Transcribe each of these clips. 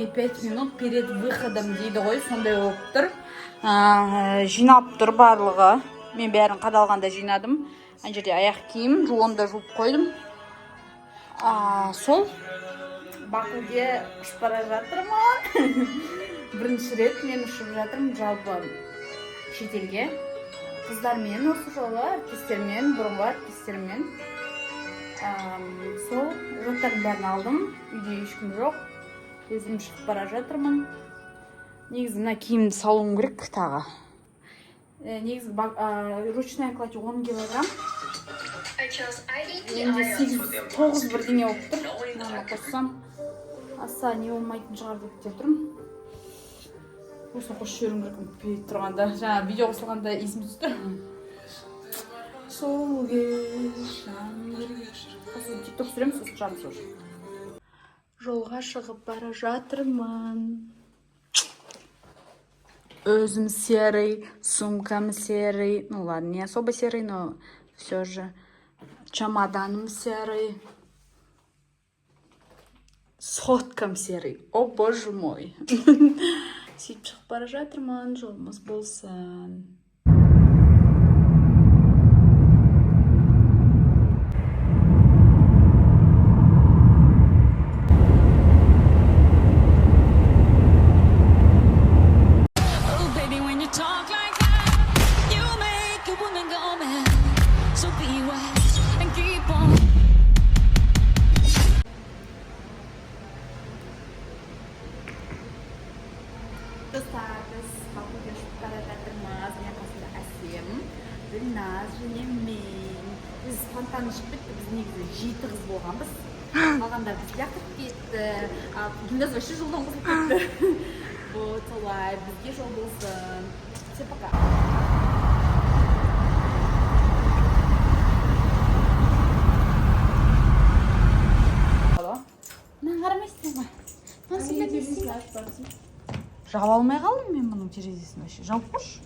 самые 5 минут перед выходом дейді ғой, сондай болып тұр. Жинап тұр барлығы. Мен бәрін қадалғанда жинадым. Ана жерде аяқ киім, жуында жуып қойдым. Сол Бакуге ұшып бара жатырмын. Бірінші рет мен ұшып жатырмын жалпы шетелге. Қыздармен осы жолы, әріптестермен, бұрынғы әріптестермен. Сол заттардың бәрін алдым. Үйде ешкім жоқ. Өзім шығып бара жатырмын. Негізі мына киімді салуым керек тағы. Негізі ручная кладь 10 килограмм. Енді 8-9 бірдеңе болып тұр. Мына қоссам, аса не болмайтын шығар деп те тұрмын. Осыны қосып жіберім керек пейт тұрғанда. Жаңа видео қосылғанда есіме түсті. Сол Осы тикток түсіреміз, сосын шығамыз уже. Жолға шығып бара жатырмын. Өзім серый, сумкам серый. Ну ладно, не особо серый, но все же. Чемоданом серый. Сходкам серый. О боже мой. Сөйтіп шығып бара жатырмын, жолымыз болсын. Достар, біз Бакуге ұшып бара жатырмыз. Мен қасында Әсем, Гүлназ және мен. Біз спонтанно шығып кетті. Біз негізі 7 қыз болғанбыз. Қалғандар бізге ақырып кетті. Гүлназ вообще жолдан қосылып кетті. Вот, солай, бізге жол болсын. Все, пока. Мына қарамайсың ба? Жауа алмай қалдым мен бұның терезесін вообще. Жауып қойшы.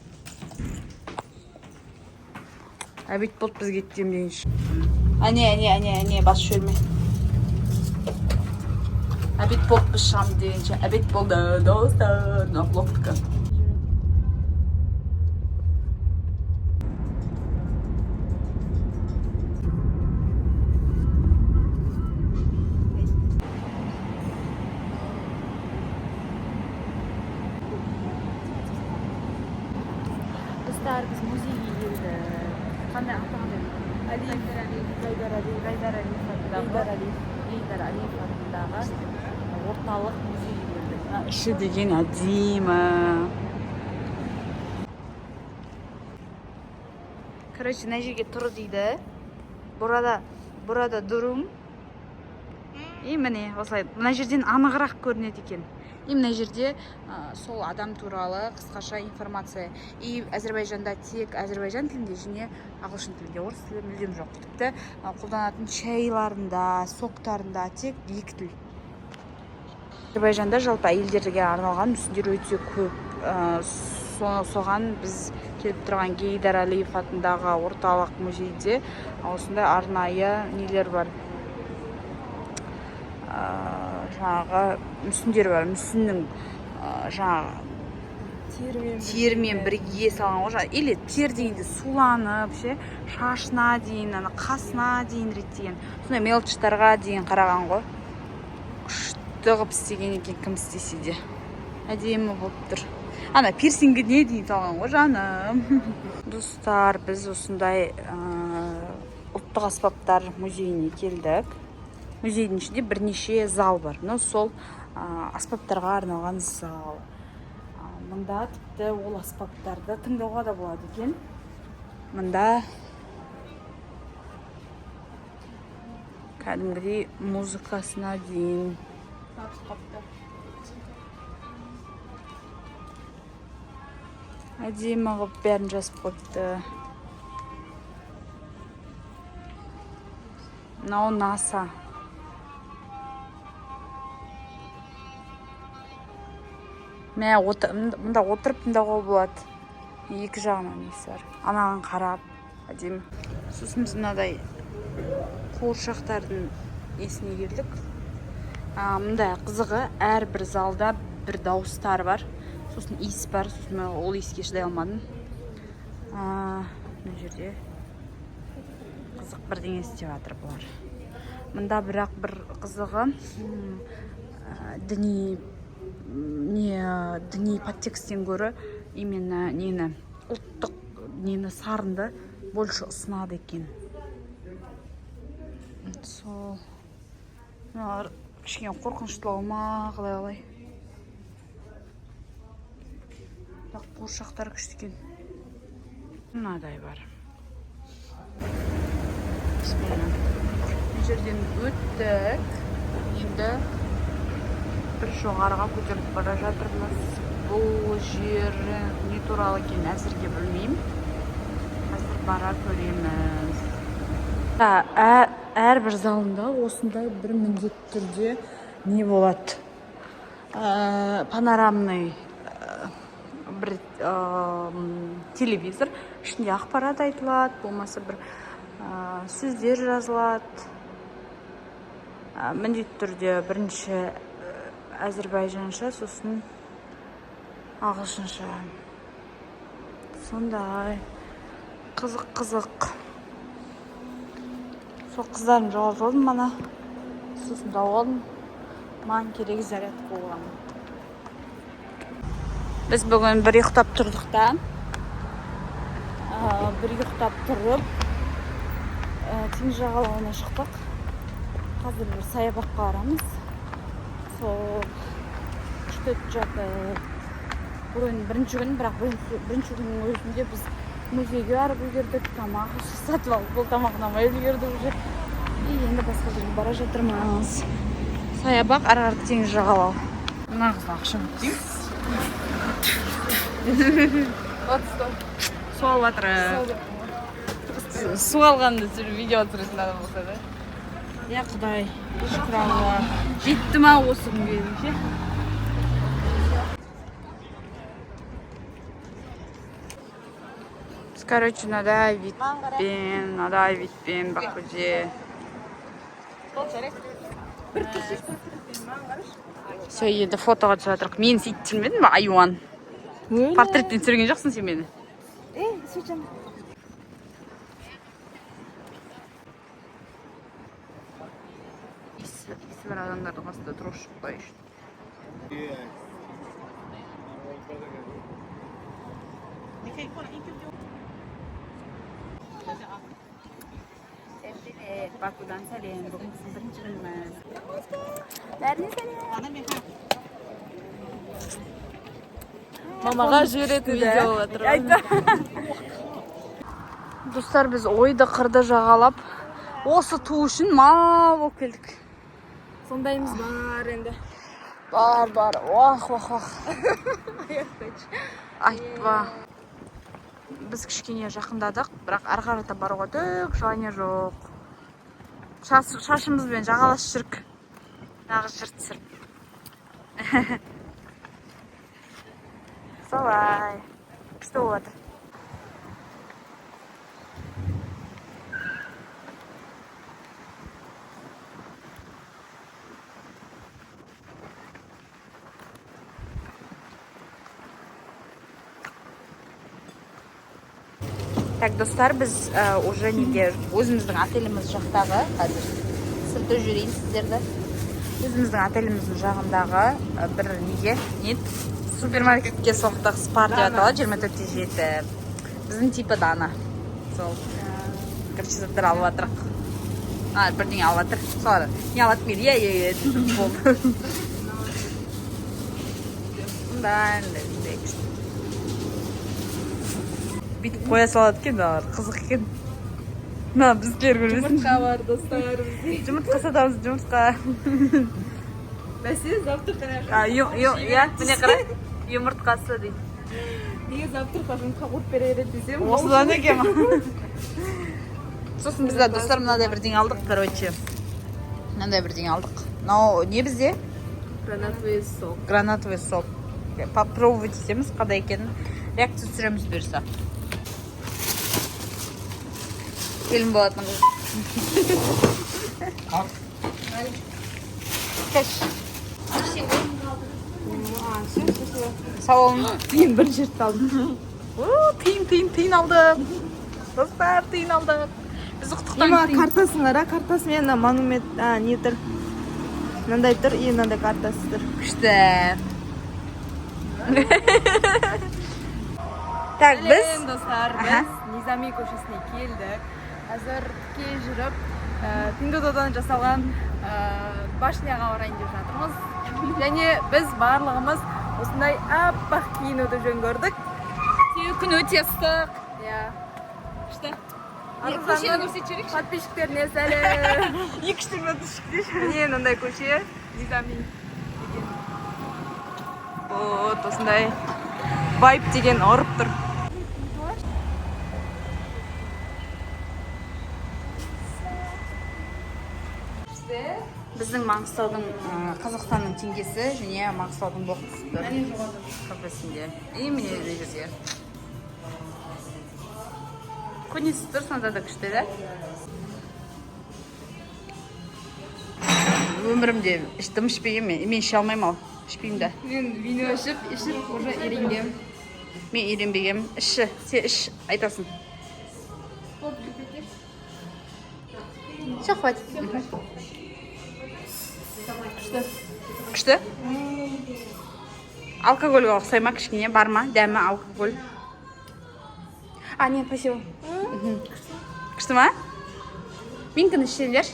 Әбет болды біз кеттем дейінші. Әне, бас шөлме. Әбет болды біз шам дейінші. Әбет болды, достар. Блоктікі. Biz muzeyga keldik. Qanday avtomobil? Gaydar Aliyev атындағы орталық музейге келдік. Іші деген әдемі. Короче, мына жерге тұр дейді. Burada durun. Міне, осылай. Мына жерден анығырақ көрінеді екен. Мына жерде сол адам туралы қысқаша информация. И Әзербайжанда тек Әзербайжан тілінде және ағылшын тілінде, орыс тілі мүлдем жоқ. Тіпті қолданатын шайларында, соқтарында тек екі тіл. Әзербайжанда жалпы әйелдерге арналған мүсіндер өте көп. Соған біз келіп тұрған Гейдар Алиев атындағы орталық музейде осындай арнайы нелер бар. Жаңағы мүсіндер бар. Мүсіннің жаңағы терімен бірге салған ғой. Или тер дегенде суланып, шашына дейін, қасына дейін реттеген. Сондай мелочтарға дейін қараған ғой. Күшті қып істеген екен, кім істесе де. Әдемі болып тұр. Ана пирсингіне дейін салған ғой жаным. Достар, біз осындай ұлттық аспаптар музейіне келдік. Музейдің ішінде бірнеше зал бар. Сол аспаптарға арналған зал. Мұнда тіпті ол аспаптарды тыңдауға да болады екен. Мұнда кәдімгідей музыкасына дейін. Әдемі ғып бәрін жазып қойыпты. Мынау NASA. Мұнда отырып тыңдауға болады. Екі жағынан несі бар. Анаған қарап, әдемі. Сосын біз мынадай қуыршақтардың есіне келдік. мындай қызығы әрбір залда бір дауыстар бар, сосын иіс бар, сосын мен ол иіске шыдай алмадым. Мына жерде қызық бірдеңе істеп жатыр бұлар. Мында бірақ бір қызығы діни подтексттен гөрі именно нені ұлттық нені сарынды больше ұсынады екен. Сол кішкене қорқыныштылау ма, қалай. Бірақ қуыршақтар күшті екен. Мынадай бар. Бұл жерден өттік. Енді бір жоғарыға көтеріліп бара жатырмыз. Бұл жер не туралы екен әзірге білмеймін. Қазір бара көреміз. Әрбір залында осындай бір міндетті түрде не болады? Панорамный бір телевизор, ішінде ақпарат айтылады, болмаса бір сөздер жазылады. Міндетті түрде бірінші әзірбайжанша, сосын ағылшынша. Сондай қызық. Сол қыздарым жоғалтылдым мана. Сосын дауылдым. Маған керек зарядка боламын. Біз бүгін бір ұйықтап тұрдық та. Бір ұйықтап тұрып, теңіз жағалауына шықтық. Қазір бір саябаққа барамыз. Сол күшті жатыр. Бұрын бірінші күн, бірақ бірінші күннің өзінде біз музейге барып үлгердік, тамақ сатып алып, бұл тамақнамай үлгердік уже. Енді басқа жерге бара жатырмыз. Саябақ ары теңіз жағалау. Нағыз ақша өттейміз. Су алып жатыр. Су алғанды видео түсіресің адам болса да. Я құдай, шүкір Аллаға. Жетті ма осы күнге ше? Короче, надай витпен Бакуде. Все, енді фотоға түсіп жатырық. Мен сөйтіп түсірмедім ба, айуан? Портреттен түсірген жоқсың сен мені? Сөйтем. Исі бар адамдардың қасында тұру шықпай үшін. Бакудан сәлем, бүгін біздің бірінші күніміз. Бәріне сәлем. Мамаға жүретін видео отыр. Достар, біз ойды қырды жағалап, осы ту үшін мал болып келдік. Сондаймыз бар енді. Бар. Вах. Айтпа. Біз кішкене жақындадық, бірақ ары қарата баруға түк желание жоқ. Шашымызбен жағалас жүрік. Нағыз жұрт түсіріп. Солай. Күшті болады. Так, достар, біз уже неге өзіміздің отеліміз жақтағы, қазір сырты жүрейін сіздерді. Өзіміздің отеліміздің жағындағы бір неге, супермаркетке соқтық, спар деп аталады, 24/7. Біздің типі Дана. Сол, короче, заттар алып атырық. Бірдеңе алып атыр. Sonra, не алып мейді, болды. Бүйтіп қоя салады екен, қызық екен. Біздер көрмесін. Жұмыртқа бар, достар. Жұмыртқа сатамыз, жұмыртқа. Бәсе, завтраққа. Міне қарай, жұмыртқасы дейді. Неге завтраққа жұмыртқа қойып береді десем? Осыдан екен ма? Сосын бізде достар мынадай бірдеңе алдық, короче. Мынадай бірдеңе алдық. Не бізде? Гранатовый сок. Гранатовый сок. Попробовать етеміз, қандай екенін. Реакция түсіреміз берса. Келін болатын қыз. Кеш. Sağ olun. Тиын бір жерді алдым. Тиын алдық. Достар, тиын алдық. Біз құттықтан Ема картасын қара, картасы мен монумент, не тұр? Мынандай тұр, и мынандай картасы тұр. Күшті. Так, біз... Достар, біз Низами көшесіне келдік. Әзір тіке жүріп, Пиндодадан жасалған башняға орайын деп жатырмыз. Және біз барлығымыз осындай аппақ киінуді жөн көрдік. Күн өте ыстық. Күшті. Көшені көрсетшерек. Подписчиктеріне сәлем. Екі-үштен өтішік. Міне мынандай көше, Низами деген. Осындай вайп деген ұрып тұр. Біздің Маңғыстаудың Қазақстанның теңгесі және Маңғыстаудың боқтысы тұр. Кафесінде. И міне негізге. Көнесі тұр, сонда да күшті, да? Өмірімде іштім ішпегенмен, мен іше алмаймын ал. Ішпеймін да. Мен вино ішіп, уже еренгем. Мен үйренбегем. Ішші, сен іш, айтасың. Все, хватит. Күшті? Алкогольге ұқсай ма кішкене, бар ма? Дәмі алкоголь. Нет, спасибо. Күшті ма? Менкін ішселер.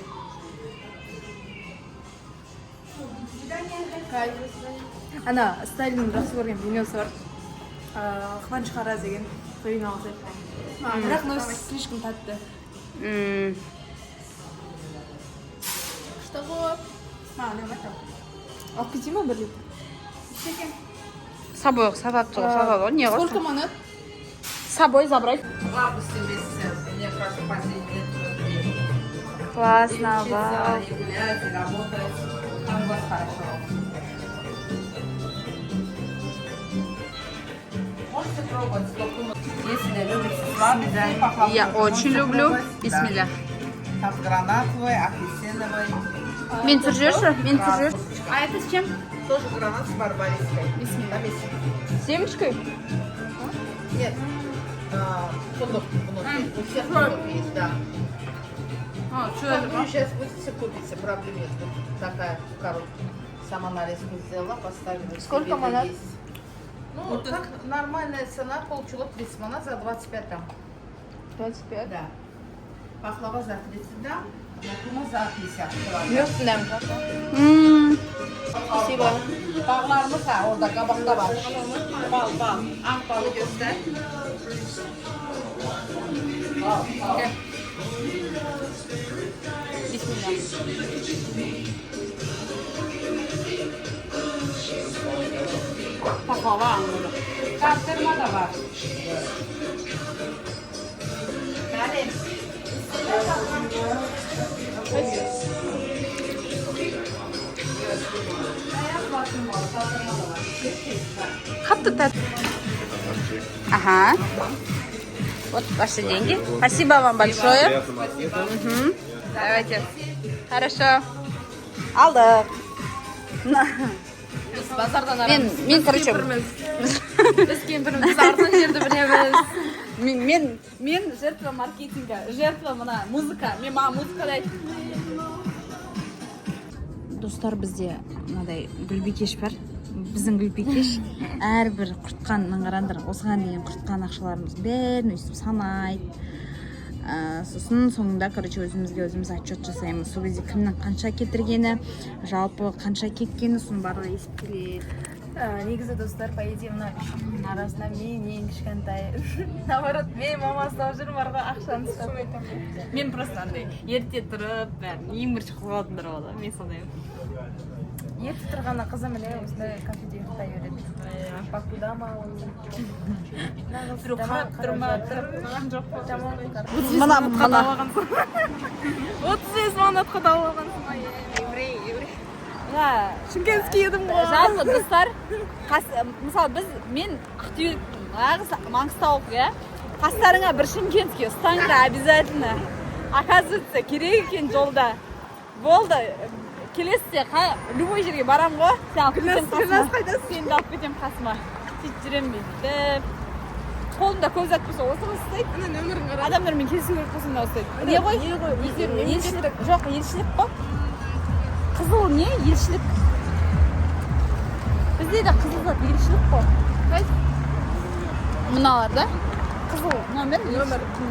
Ана, Сталиннің жақсы көрген виносы бар. Қваныш Қараз деген вино алды. Бірақ но слишком татты. Что вот? Алып кетейін ма 1 литр? С собой сатады ғой, не ғой? Сколько монет? С собой забрать. Классно, вау. Можете пробовать, если любите сладкие. Я очень люблю. Бисмилля. Там гранатовый, апельсиновый. Мен жүрші? Мен жүрші? А это с чем? Тоже гранат с барбариской. Бисмилля. Там есть. Семечкой? Нет. Фундук внутри. У всех фундук есть, да. Что Вы сейчас будете купите, проблем нет. Вот такая коробка. Сама нарезку сделала, поставила. Сколько себе монет? есть. Ну, так нормальная цена, полкило 30 монет за 25 грамм. 25. Да. Пахлава за 30 грамм, лукума за 50 грамм. Мертвым. Спасибо. Bağlarımız ha, orada kabakta var. Bal. Ak balı göster. Bal. Pahlava anladım. Kaptırma da var. Yani. Қатты тәт. Ага. Вот ваши деньги. Спасибо вам большое. Мгм. Давайте. Хорошо. Алдық. Біз базардан Мен, короче, Біз кемпіріміз арзан жерді білеміз. мен жертва маркетинга, жертва мына музыка. Мен маған музыка дайт. Достар, бізде мынадай гүлбикеш бар. Біздің гүлбикеш әрбір құртқанын қараңдар. Осыған дейін құртқан ақшаларымыз бәрін өйстіп санайды. Сосын соңында, короче, өзімізге өзіміз отчет жасаймыз. Сол кезде кімнің қанша кетіргені, жалпы қанша кеткені, соның барлығы есептеледі. Негізі достар, по идее, мына үшінің арасында мен ең кішкентай. Наоборот, мен мама ұстап жүрмін, арғы ақшаны ұстап. Мен просто андай ерте тұрып, бәрін ең бірінші қылғатындар болады. Мен сондаймын. Ерте тұрғанда қызым міне осындай кафеде ұйықтай береді. Бакуда ма Тұрған жоқ. Мына Мына. 35 манатқа да алғансың. Еврей. Шымкентский едім ғой. Жалпы достар, мысалы мен Ақтөбе, нағыз Маңғыстаулық, иә? Қастарыңа бір Шымкентский ұстаңдар обязательно. Оказывается, керек екен жолда. Болды. келесіде любой жерге барам ғой. Сен алып кетем қасыма. Сені алып кетем қасыма. Сөйтіп жүремін мен дейді. Қолымда көп зат болса осыны ұстайды. Ана нөмірін қара. Адамдармен келісу керек болса мына ұстайды. Не ғой? Елшілік. Жоқ, елшілік қой. Қызыл не? Елшілік. Бізде де қызыл зат елшілік қой. Мыналарда қызыл номер.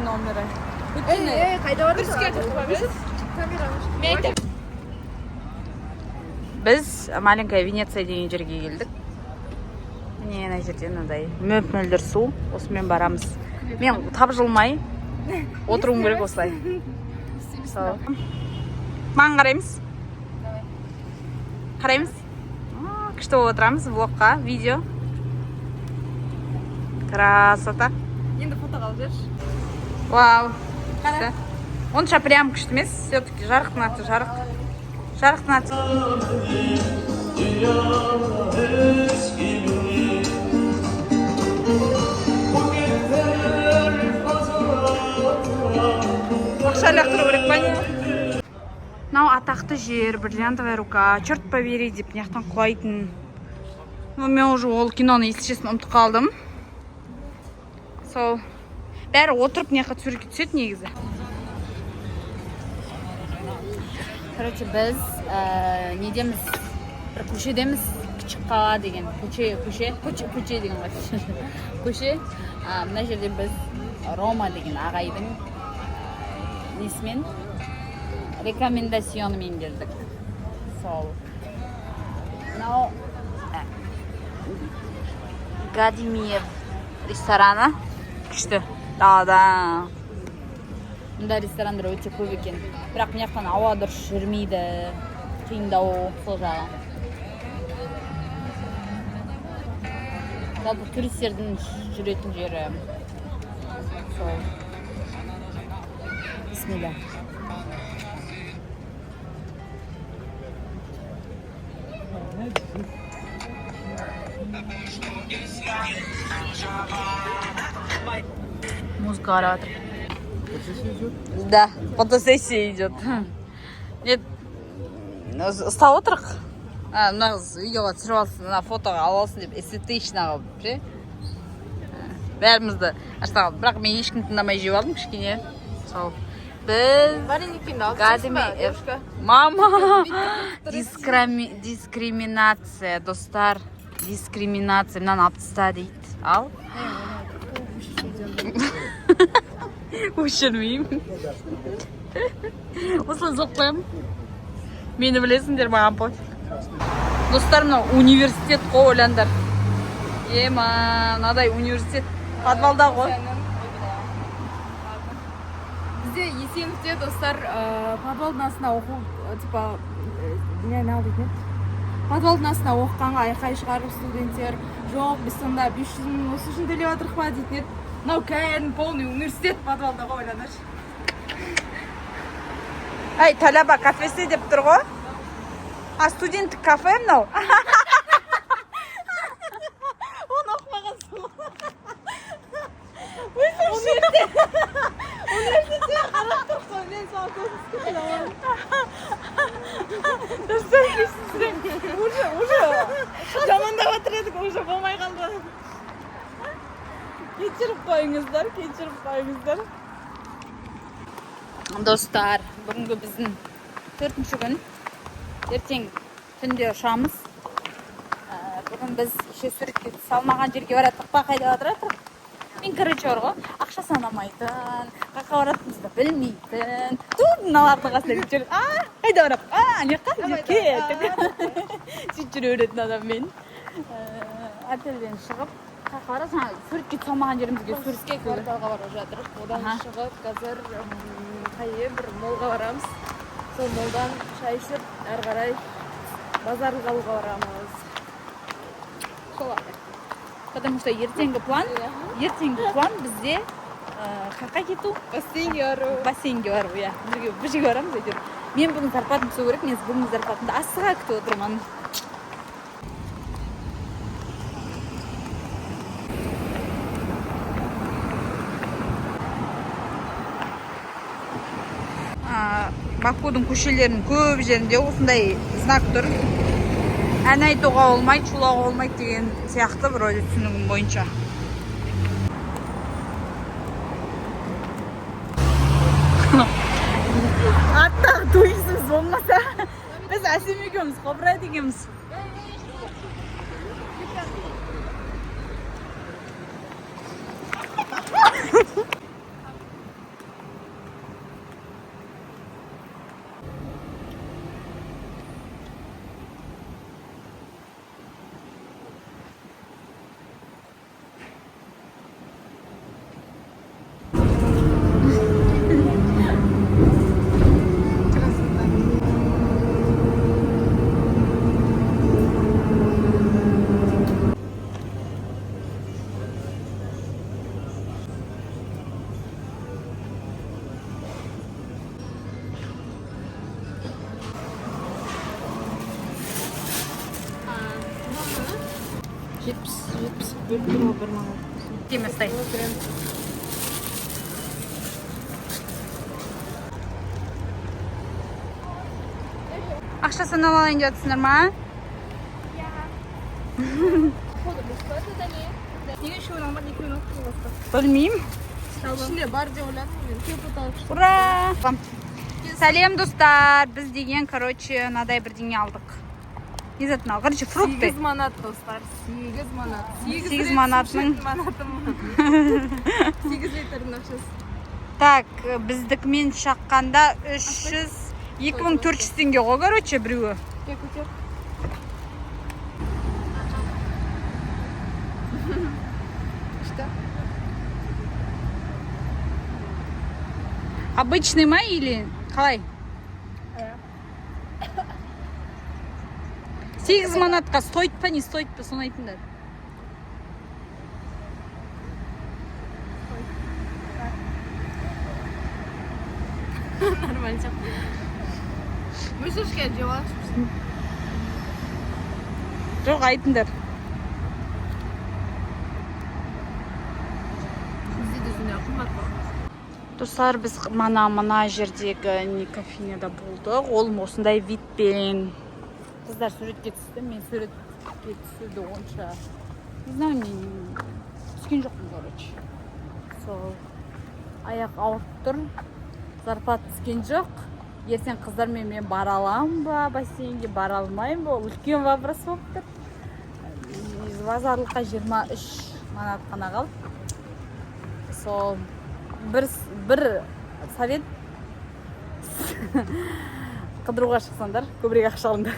Номері. Қайда барасың? Біз маленькая Венеция деген жерге келдік. Міне ана жерде мынадай мөп-мөлдір су. Осымен барамыз. Мен тапжылмай отыруым керек осылай. Маған қараймыз. Қараймыз. Күшті болып отырамыз влогқа, видео. Красота. Енді фото қалып жүрші. Вау. Күшті. Онша прям күшті емес. Все-таки жарықтың жарық. Жарықтың аты. Ақша лақтыру керек па не? Мынау атақты жер, бриллиантовая рука, черт побери деп мынаяқтан құлайтын. Мен уже ол киноны, если честно, ұмытып қалдым. Сол бәрі отырып мына жаққа суретке түседі негізі. Короче, біз недеміз? Бір көшедеміз, Кішік қала деген. Көше деген ғой. Көше. Мына жерде біз Рома деген ағайдың несімен рекомендациясымен келдік. Сол. Мынау Гадимиев рестораны. Күшті. Да. Мұнда ресторандар өте көп екен. Бірақ мына жақтан ауа дұрыс жүрмейді. Қиындау сол жағы. Жалпы туристердің жүретін жері. Сол. Бисмилля. Музыка орет. Да, фотосессия идет. Нет, ұстап отырық. Мына қыз видеоға түсіріп алсын, мына фотоға алсын деп эстетично қылып, ше? Бәрімізді аштаған, бірақ мен ешкім тыңдамай жеп алдым кішкене. Сол. Біз Гадимиев. Мама! Дискриминация, достар. Дискриминация. Мынаны алып таста дейді. Ал. Өшірмеймін. Осылай зоқ қоямын. Мені білесіңдер, маған пофиг. Достар, мынау университет қой, ойландар. Мынадай университет подвалда ғой. Бізде Есеновте достар подвалдың астына оқу, типа, не дейді? Подвалдың астына оқығанға айқай шығарып студенттер. Жоқ, біз сонда 500 мың осы үшін төлеп отырық па дейтін еді. Мынау кәдімгі полный университет подвалда ғой, ойланар. Ай, талаба кафесі деп тұр ғой. А студенттік кафе мынау? Оны оқымағансың ғой. Университетте қарап тұрсың, мен саған көрсеткен аламын. Достар, кешірсің. Уже жамандап отыр едік, уже болмай қалды. Кешіріп қойыңыздар. Достар, бүгінгі біздің 4-ші күн. Ертең түнде ұшамыз. Бүгін біз еще суретке салмаған жерге бараттық па, қайда бараттық? Мен короче ғой, ақша санамайтын, қаққа баратынымызды білмейтін. Мыналардың қасына кетіп жүреді. Қайда барап? Не қай кеттік. Сөйтіп жүре беретін адам мен. Отельден шығып, қаққа барасың, суретке салмаған жерімізге суретке кварталға барып жатырық. Одан шығып, қазір бір молға барамыз. Сол молдан шай ішіп, әрі қарай базарлық алуға барамыз. Солай. Потому что ертеңгі план бізде қаққа кету? Бассейнге бару, иә. Бір жерге барамыз, әйтеуір. Мен бүгін зарплатым түсу керек, мен бүгін зарплатымды асыға күтіп отырмын. Бакудың көшелерінің көп жерінде осындай знак тұр. Ән айтуға болмайды, шулауға болмайды деген сияқты вроде түсінігім бойынша. Аттағы туйсыз болмаса, біз әсем екеуміз қобырайды екенбіз. Жетпіс бір мың теместай. Ақша санап алайын жатсыңдар ма? Неге үшеуін алмады, екеуін оқып қаласты? Білмеймін. Ішінде бар деп ойладым мен. Кепоталық. Ура! Сәлем достар. Біз деген, короче, надай бірдеңе алдық. Не затын ал? Короче, фрукты. 8 манат достар. 8 манат. 8 манатның. 8 литрдің ақшасы. Так, біздікмен шаққанда 2400 теңге ғой, короче, біреуі. Кек көтер. Что? Обычный ма или қалай? 8 манатқа стоит па, не стоит па, соны айтыңдар. Нормально. Мыслишке жауап. Жоқ, айтыңдар. Бізде де сондай қымбат бар. Достар, біз мына жердегі не кофейняда болдық. Ол осындай витпен. Қыздар суретке түсті, мен суретке түсуді онша. Не знаю, мен түскен жоқпын, короче. Сол аяқ ауырып тұр. Зарплат түскен жоқ. Ертең қыздармен мен бара аламын ба, бассейнге бара алмаймын ба? Үлкен вопрос болып тұр. Базарлыққа 23 манат қана қалды. Сол бір совет қыдыруға шықсаңдар, көбірек ақша алыңдар.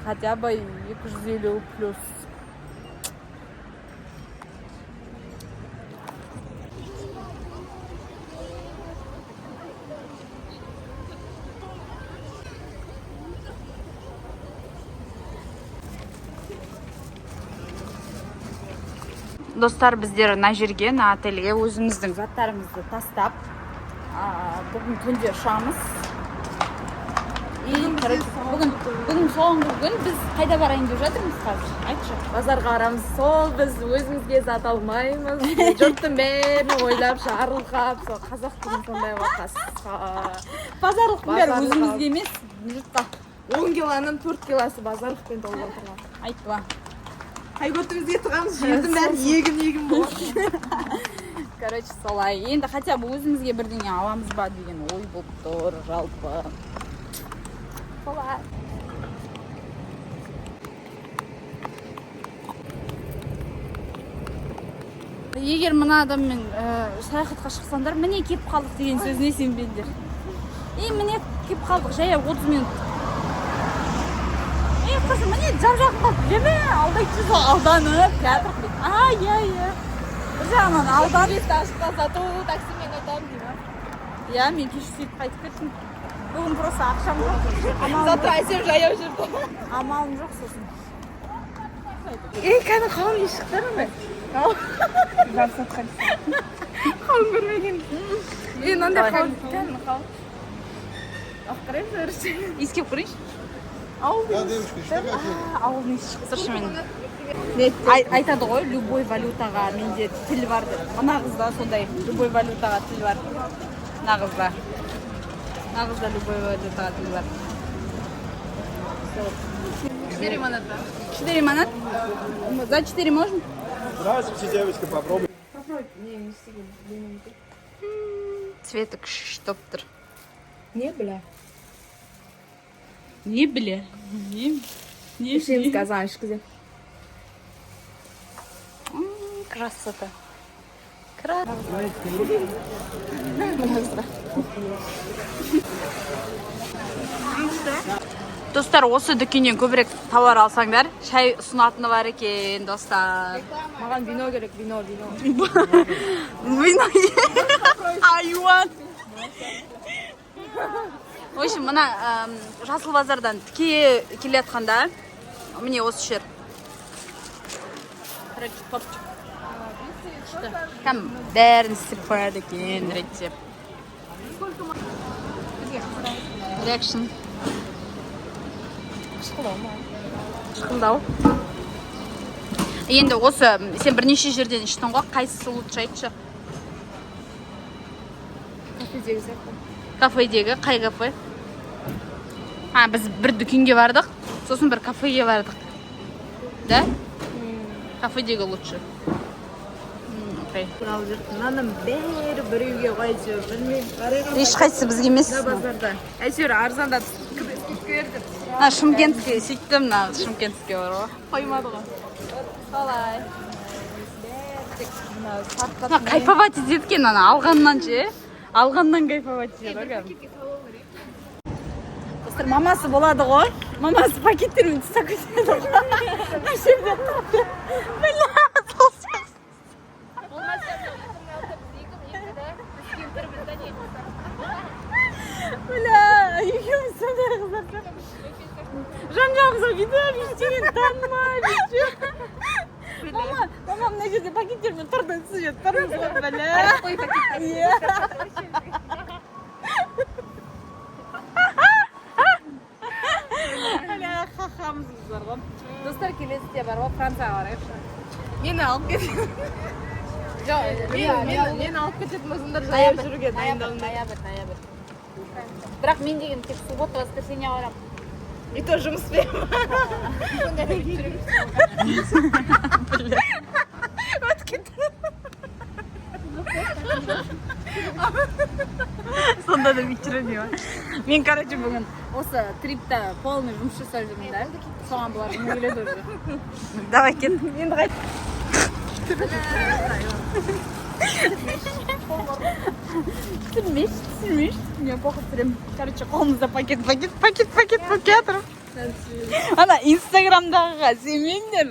Хотя бы 250 плюс. Достар, біздер на жерге, на отельге өзіміздің заттарымызды тастап, бүгін түнде ұшамыз. Бүгін соңғы күн біз қайда барайын деп жатырмыз қазір? Айтшы. Базарға барамыз. Сол біз өзімізге зат алмаймыз. Жұрттың бәрін ойлап жарылқап, сол қазақ деген сондай вақас. Базарлықтың бәрі өзімізге емес, жұртқа. 10 килоның 4 килосы базарлықпен толып отырған. Айтпа. Қайгөтімізге тұғамыз, жердің бәрі егін болады. Короче, солай. Енді хотя бы өзімізге бірдеңе аламыз ба деген ой болып тұр, жалпы. Солай. Егер мына адаммен саяхатқа шықсаңдар, міне кеп қалдық деген сөзіне сенбеңдер. Міне кеп қалдық, жая 30 минут. Қызым, міне жап-жақын қалдық. Жеме, алдайтшы сол ауданы, театр дейді. Иә. Бір жағынан аудан. Лифті ашықта зато таксимен өтем дейді. Иә, мен кеш сөйтіп қайтып кеттім. Бүгін просто ақшам жоқ. Зато әсем жаяу жүрді. Амалым жоқ сосын. Кәні қауын не шықтар ма? Қауын көрмеген. Мынандай қауын. Кәні қауын. Аққырайым жөріші. Иіскеп көрейінші. Да, девушка, что хотели? Ауылдың шықсыршы мен. Айтады ғой, любой валютаға менде тіл бар деп. Мына қызда сондай любой валютаға тіл бар. Нағызда. Нағызда любой жататын бар. 4 манатта. 4 манат? За 4 можно? Здравствуйте, девочка, попробуй. Цветі күштіп тұр. Не бля. Не біле? Не Всем сказаешь, где. Красота. Достар, осы дүкеннен көбірек тауар алсаңдар, шай ұсынатыны бар екен, достар. Маған вино керек, вино. Вино айуан. В общем, мына Жасыл базардан тіке келе жатқанда, міне осы жер. Там бәрін істеп қояды екен, реттеп. Реакшн. Шықылдау. Енді осы, сен бірнеше жерден іштің ғой, қайсысы лучше айтшы? Кафедегі сияқты. Кафедегі, қай кафе? Біз бір дүкенге бардық, сосын бір кафеге бардық. Да? Кафедегі лучше. Окей. Мынаның бәрі бір үйге қойшы, білмеймін. Ешқайсысы бізге емес. Базарда. Әйтеуір арзанда кеткерді. Шымкентке, сөйттім, Шымкентке бар ғой. Қоймады ғой. Қалай. Кайфовать еткен, алғаннан ше. Алғаннан кайфовать етеді. Достар, мамасы болады ғой. Мамасы пакеттерін тұсақ өтеді ғой. Бля, сол сияқты. Бля, екеуміз сондай қыздар. Жан-жағымызға бүйтіп, ештеңені танымай, мамам мына жерде пакеттермен тұрды, сіз жет тұрмыз ғой, бля. Қой пакеттер. Бля, қақамыз бар ғой. Достар, келесіде бар ғой, Францияға барайықшы. Мені алып кетеді. Мен алып кететін өзімдер жаяу жүруге дайындалмын. Ноябрь. Бірақ мен деген тек суббота, воскресенье барам. И то жұмыспен. Сонда да вечеріне ма? Мен, короче, бүгін осы трипта полный жұмыс жасап жүрмін да. Соған бұлар үйледі уже. Давай кет. Енді қайт. Түсірмеш. Мен поқыт түсірем. Короче, қолымызда пакет. Ана, инстаграмдағыға сенмеңдер.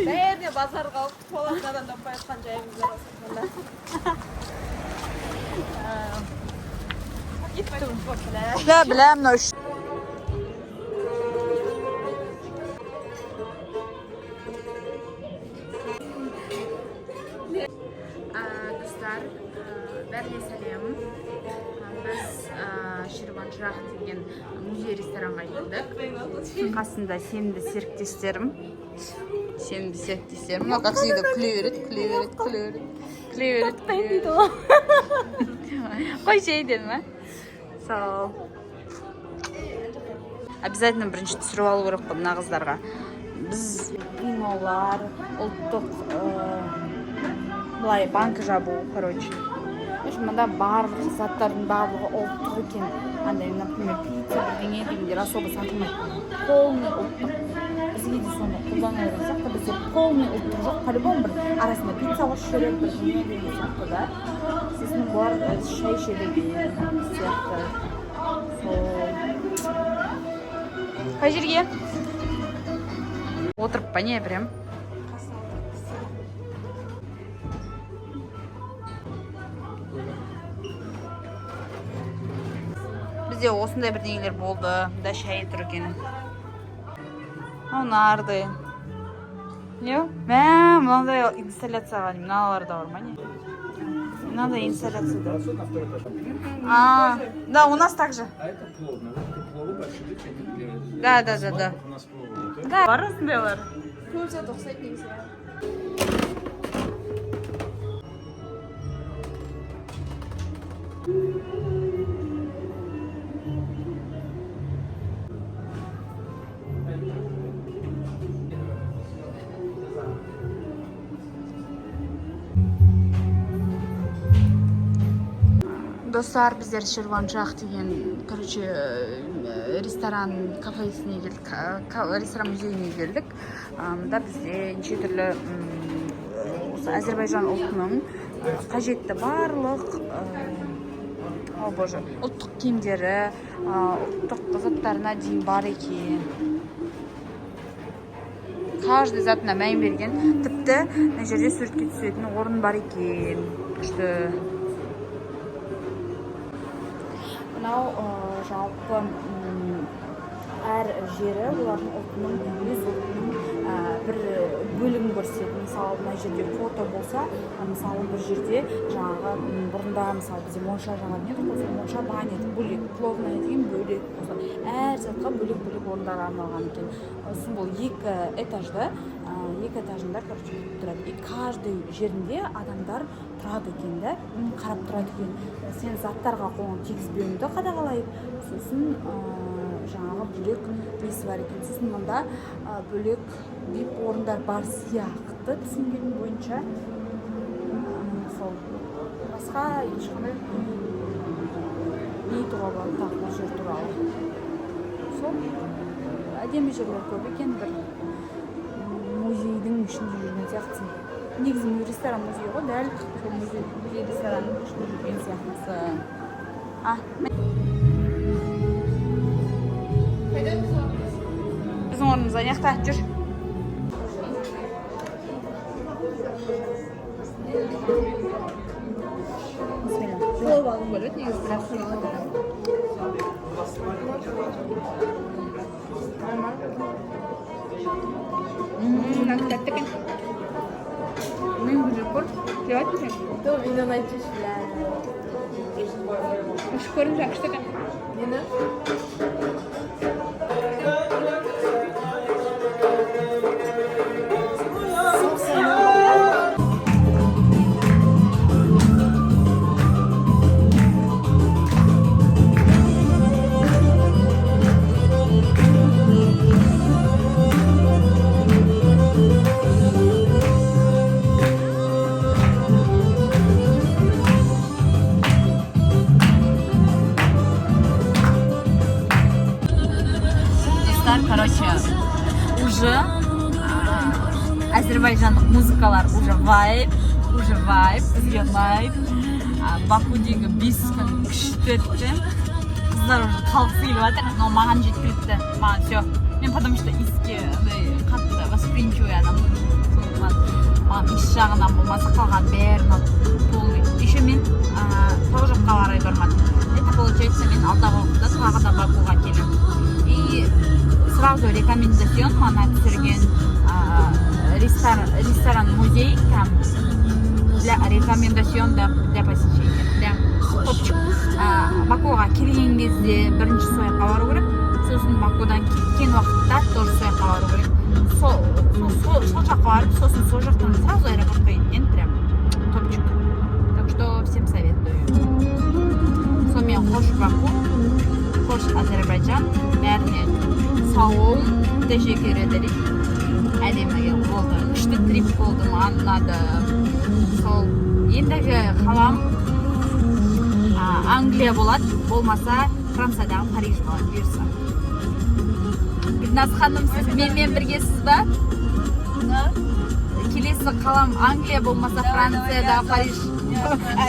Бәріне базарға алып күтіп алатын адам таппай жатқан жайымыз бар осында. Бля, мынау үш. Достар, бәріне сәлем. Біз Шерван Жырақ деген музей ресторанға келдік. Қасында сенімді серіктестерім. Ну, как всегда, клюет. Қой жейден ма? Сол. Обязательно бірінші түсіріп алу керек қой мына қыздарға. Біз кинолар, ұлттық былай банк жабу, короче. Мында барлық заттардың барлығы ұлттық екен. Андай, например, пицца бірдеңе дегендер особо сатылмайды. Полный ұлттық. Бізге де соны қолданып отырсақ та бізде полный ұлттық жоқ. По-любому бір арасында пицца қосып жібереді, бірдеңе деген сияқты да. Сосын бұлар шай ішеді деген сияқты. Қай жерге? Отырып па не прям? Бізде осындай бірдеңелер болды, да шай тұр екен. Нарды. Не? Мынандай инсталляцияға мыналарда бар ма не? Мынандай инсталляцияда. Да, у нас так же. А это плотно. Пловы большие, Да. У нас пловы. Да, бар осындайлар. Көзі тоқсайды негізі. достар, біздер Шерваншах деген, короче, ресторан кафесіне келдік, ресторан музейіне келдік. Мұнда бізде неше түрлі осы Әзербайжан ұлтының қажетті барлық ұлттық киімдері, ұлттық заттарына дейін бар екен. Каждый затына мән берген. Тіпті мына жерде суретке түсетін орын бар екен. Күшті. Мынау жалпы әр жері олардың ұлтының өз ұлтының бір бөлігін көрсетеді. Мысалы, мына жерде фото болса, мысалы бір жерде жаңағы бұрында мысалы бізде монша жаңағы не болса, монша баня бөлек, пловная деген бөлек болса, әр затқа бөлек-бөлек орындар арналған екен. Сосын бұл екі этажда, екі этажында короче тұрады. И каждый жерінде адамдар тұрады екен да, қарап тұрады екен. Сен заттарға қолың тигізбеуіңді қадағалайды. Сосын жаңағы бөлек несі бар екен. Сосын мұнда бөлек VIP орындар бар сияқты түсінгенім бойынша. Сол басқа ешқандай не туралы тағы бұл жер туралы. Сол әдемі жерлер көп екен, бір музейдің ішінде жүрген сияқтысың. Негізі ресторан музей ғой, дәл сол музей ресторанның ішінде жүрген сияқтысы. Біздің орнымыз аяқта жүр. Болып алғым келеді, негізі бірақ тәтті екен. Мен бұл жер көріп жауап екен. Мені ұнайды шіләні. Үш көрім жақшты екен. Мені? Короче, уже азербайжандық музыкалар уже вайб, бізге вайб. Бакудегі 5 күн күшті өтті. Қыздар уже қалғысы келіп жатыр, но маған жеткілікті. Маған все. Мен потому что иске қатты восприимчивый адам. Маған еш жағынан болмаса қалған бәрін полный. Еще мен тау жаққа қарай бармадым. Это получается мен алдағы уақытта тағы да Бакуға келемін. И сразу рекомендацион мана түсірген ресторан-музей там для рекомендацион для посещения. Прям топчик. Бакуға келген кезде бірінші сояққа бару керек. Сосын Бакудан кеткен уақытта тоже сояққа бару керек. Сол жаққа барып, сосын сол жақтан сразу аэропортқа кеткен. Прям топчик. Так что всем советую. Сонымен қош Баку, қош Азербайджан, бәріне сау бол, teşekkür ederim. Әдемі болды, күшті трип болды, маған ұнады. Сол ендігі қалам Англия болады, болмаса Франциядағы Париж болады, бұйырса. Гүлназ ханым, сіз менімен біргесіз ба? Келесі қалам Англия болмаса Франциядағы Париж.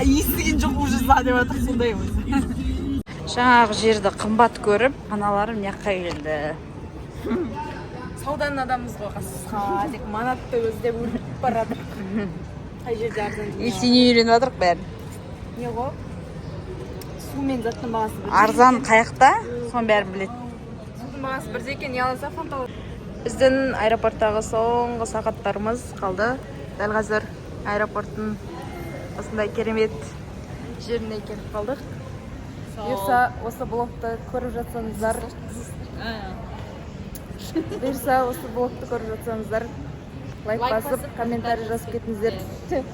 Естіген жоқ уже деп жатыр, сондай өзі. Жаңағы жерді қымбат көріп, аналарым яққа келді. Сауданың адамымыз ғой қасысқа, тек манатты өзде өліп барады. Қай жерде арзан дүние. Есіне үйреніп жатырық бәрін. Не ғой? Су мен заттың бағасы бірде. Арзан қаяқта, соның бәрін біледі. Судың бағасы бірде екен, не аласа фанта. Біздің аэропорттағы соңғы сағаттарымыз қалды. Дәл қазір аэропорттың осындай керемет жеріне келіп қалдық. Бұйырса осы блогты көріп жатсаңыздар, лайк басып, комментарий жазып кетіңіздер.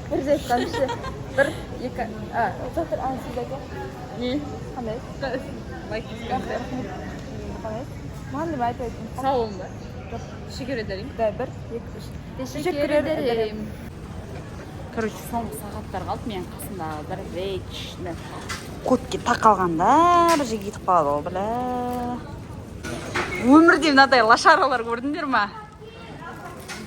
Бір жайттаншы. Бір, екі, жатыр, сіз айта. Не? Қандай? Лайк басып. Маған не айтайын? Сау болың ба? Teşekkür ederim. Да, бір, екі, үш. Teşekkür ederim. короче соңғы сағаттар қалды менің қасымдағы бір вечно котке тақалғанда бір жерге кетіп қалады ғой бля. Өмірде мынадай лошаралар көрдіңдер ма?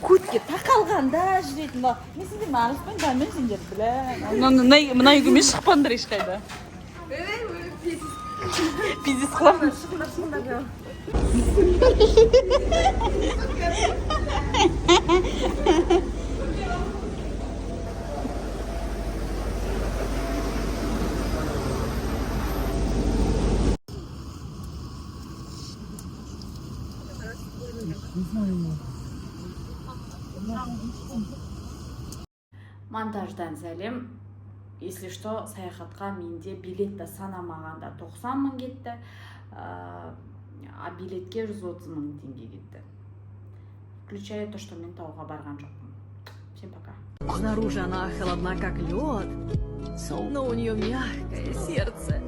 Котке тақалғанда жүретін ба? Мен сендермен араласпаймын да, мен сендер бля. Мына үйге мен шықпаңдар ешқайда. Пиздец қыламын. Монтаждан сәлем. Если что, саяхатқа менде билетті санамағанда 90 мың кетті, а билетке 130 мың теңге кетті. Включая то, что мен тауға барған жоқпын. Всем пока. Снаружи она холодна, как лед, но у нее мягкое сердце.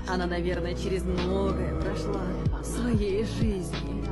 Она, наверное, через многое прошла в своей жизни.